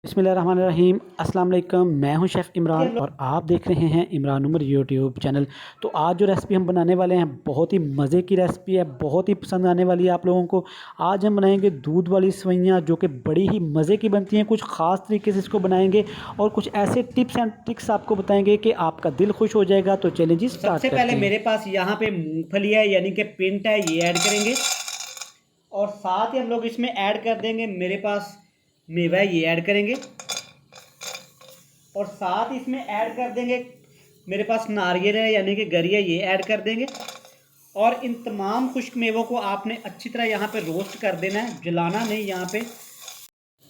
बिस्मिल्लाहिर्रहमानिर्रहीम अस्सलाम वालेकुम। मैं हूं शेफ़ इमरान और आप देख रहे हैं इमरान उमर यूट्यूब चैनल। तो आज जो रेसिपी हम बनाने वाले हैं बहुत ही मज़े की रेसिपी है, बहुत ही पसंद आने वाली है आप लोगों को। आज हम बनाएंगे दूध वाली सेवइयाँ जो कि बड़ी ही मज़े की बनती हैं। कुछ ख़ास तरीके से इसको बनाएंगे और कुछ ऐसे टिप्स एंड ट्रिक्स आपको बताएंगे कि आपका दिल खुश हो जाएगा। तो चलें जी, स्टार्ट सबसे करते पहले हैं। मेरे पास यहाँ पे मूंगफली है यानी कि पिंट है, ये ऐड करेंगे। और साथ ही हम लोग इसमें ऐड कर देंगे, मेरे पास मेवा है, ये ऐड करेंगे। और साथ ही इसमें ऐड कर देंगे, मेरे पास नारियल है यानी कि गरी है, ये ऐड कर देंगे। और इन तमाम खुश्क मेवों को आपने अच्छी तरह यहाँ पे रोस्ट कर देना है, जलाना नहीं यहाँ पे।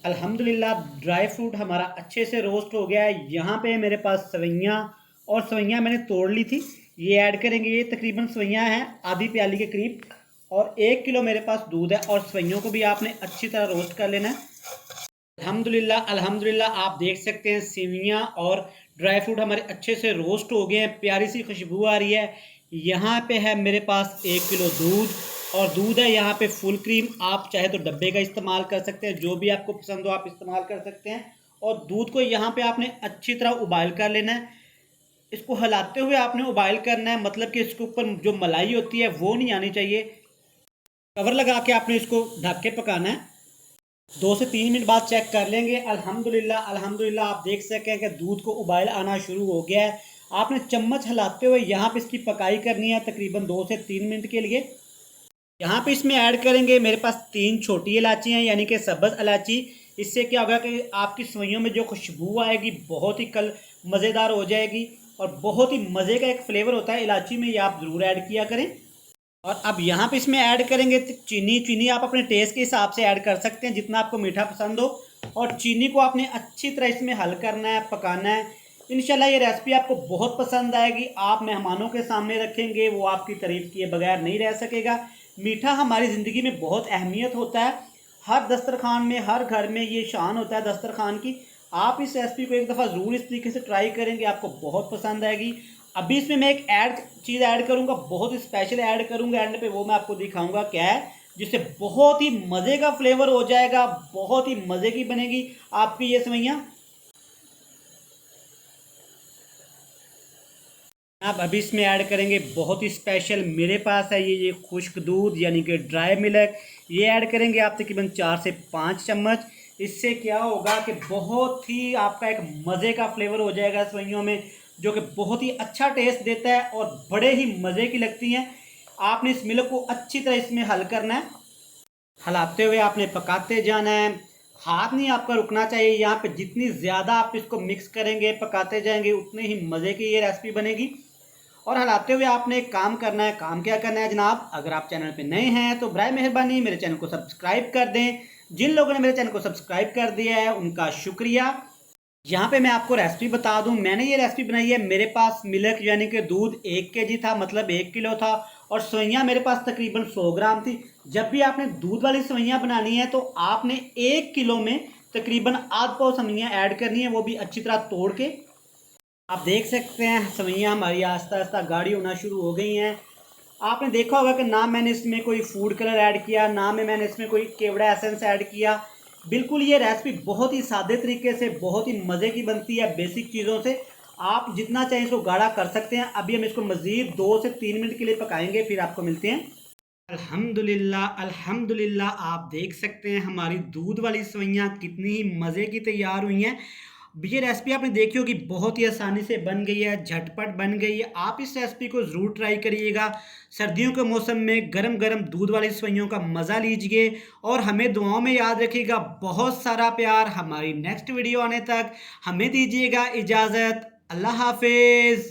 अल्हम्दुलिल्लाह ड्राई फ्रूट हमारा अच्छे से रोस्ट हो गया है। यहाँ पे मेरे पास सेवइयाँ, और सेवइयाँ मैंने तोड़ ली थी, ये ऐड करेंगे। ये तकरीबन सेवइयाँ हैं आधी प्याली के करीब। और 1 किलो मेरे पास दूध है। और सेवइयों को भी आपने अच्छी तरह रोस्ट कर लेना है। अल्हम्दुलिल्लाह अल्हम्दुलिल्लाह आप देख सकते हैं सेवइयाँ और ड्राई फ्रूट हमारे अच्छे से रोस्ट हो गए हैं, प्यारी सी खुशबू आ रही है। यहाँ पे है मेरे पास 1 किलो दूध, और दूध है यहाँ पे फुल क्रीम। आप चाहे तो डब्बे का इस्तेमाल कर सकते हैं, जो भी आपको पसंद हो आप इस्तेमाल कर सकते हैं। और दूध को यहाँ पे आपने अच्छी तरह उबाइल कर लेना है। इसको हिलाते हुए आपने उबाइल करना है, मतलब कि इसके ऊपर जो मलाई होती है वो नहीं आनी चाहिए। कवर लगा के आपने इसको ढक के पकाना है। 2 से 3 मिनट बाद चेक कर लेंगे। अल्हम्दुलिल्लाह अल्हम्दुलिल्लाह आप देख सकें कि दूध को उबाइल आना शुरू हो गया है। आपने चम्मच हिलाते हुए यहाँ पे इसकी पकाई करनी है तकरीबन 2 से 3 मिनट के लिए। यहाँ पे इसमें ऐड करेंगे, मेरे पास 3 छोटी इलायची हैं यानी कि सब्ज़ इलायची। इससे क्या होगा कि आपकी सेवइयों में जो खुशबू आएगी बहुत ही कल मज़ेदार हो जाएगी। और बहुत ही मज़े का एक फ्लेवर होता है इलायची में, ये आप ज़रूर ऐड किया करें। और अब यहाँ पे इसमें ऐड करेंगे चीनी। चीनी आप अपने टेस्ट के हिसाब से ऐड कर सकते हैं, जितना आपको मीठा पसंद हो। और चीनी को आपने अच्छी तरह इसमें हल करना है, पकाना है। इंशाल्लाह ये रेसिपी आपको बहुत पसंद आएगी। आप मेहमानों के सामने रखेंगे, वो आपकी तारीफ़ किए बगैर नहीं रह सकेगा। मीठा हमारी ज़िंदगी में बहुत अहमियत होता है। हर दस्तरखान में, हर घर में ये शान होता है दस्तरखान की। आप इस रेसिपी को एक दफ़ा ज़रूर इस तरीके से ट्राई करेंगे, आपको बहुत पसंद आएगी। अभी इसमें मैं एक चीज़ ऐड करूँगा, बहुत ही स्पेशल ऐड करूँगा एंड पे, वो मैं आपको दिखाऊँगा क्या है, जिससे बहुत ही मज़े का फ्लेवर हो जाएगा, बहुत ही मज़े की बनेगी आपकी ये सेवइयाँ। आप अभी इसमें ऐड करेंगे बहुत ही स्पेशल, मेरे पास है ये खुश्क दूध यानी कि ड्राई मिल्क। ये ऐड करेंगे आप तकरीबन 4 से 5 चम्मच। इससे क्या होगा कि बहुत ही आपका एक मज़े का फ्लेवर हो जाएगा सेवइयों में, जो कि बहुत ही अच्छा टेस्ट देता है और बड़े ही मज़े की लगती हैं। आपने इस मिल्क को अच्छी तरह इसमें हल करना है, हिलाते हुए आपने पकाते जाना है। हाथ नहीं आपका रुकना चाहिए यहाँ पे। जितनी ज़्यादा आप इसको मिक्स करेंगे, पकाते जाएंगे, उतने ही मज़े की ये रेसिपी बनेगी। और हिलाते हुए आपने एक काम करना है। काम क्या करना है जनाब, अगर आप चैनल पे नए हैं तो बराए मेहरबानी मेरे चैनल को सब्सक्राइब कर दें। जिन लोगों ने मेरे चैनल को सब्सक्राइब कर दिया है उनका शुक्रिया। यहाँ पे मैं आपको रेसिपी बता दूं, मैंने ये रेसिपी बनाई है। मेरे पास मिल्क यानी कि दूध 1 kg था, मतलब 1 किलो था। और सेवइयाँ मेरे पास तकरीबन 100 ग्राम थी। जब भी आपने दूध वाली सेवइयाँ बनानी है तो आपने 1 किलो में तकरीबन आध पाव सेवइयाँ ऐड करनी है, वो भी अच्छी तरह तोड़ के। आप देख सकते हैं सेवइयाँ हमारी आस्ता आस्ता गाढ़ी होना शुरू हो गई हैं। आपने देखा होगा कि ना मैंने इसमें कोई फूड कलर ऐड किया, ना मैंने इसमें कोई केवड़ा एसेंस ऐड किया। बिल्कुल ये रेसिपी बहुत ही सादे तरीके से, बहुत ही मज़े की बनती है बेसिक चीज़ों से। आप जितना चाहें इसको गाढ़ा कर सकते हैं। अभी हम इसको मज़ीद 2 से 3 मिनट के लिए पकाएंगे, फिर आपको मिलते हैं। अल्हम्दुलिल्लाह अल्हम्दुलिल्लाह आप देख सकते हैं हमारी दूध वाली सेवइयाँ कितनी ही मज़े की तैयार हुई हैं। ये रेसिपी आपने देखी होगी, बहुत ही आसानी से बन गई है, झटपट बन गई है। आप इस रेसिपी को ज़रूर ट्राई करिएगा। सर्दियों के मौसम में गरम गरम दूध वाली सेवइयों का मज़ा लीजिए। और हमें दुआओं में याद रखिएगा। बहुत सारा प्यार। हमारी नेक्स्ट वीडियो आने तक हमें दीजिएगा इजाज़त। अल्लाह हाफिज़।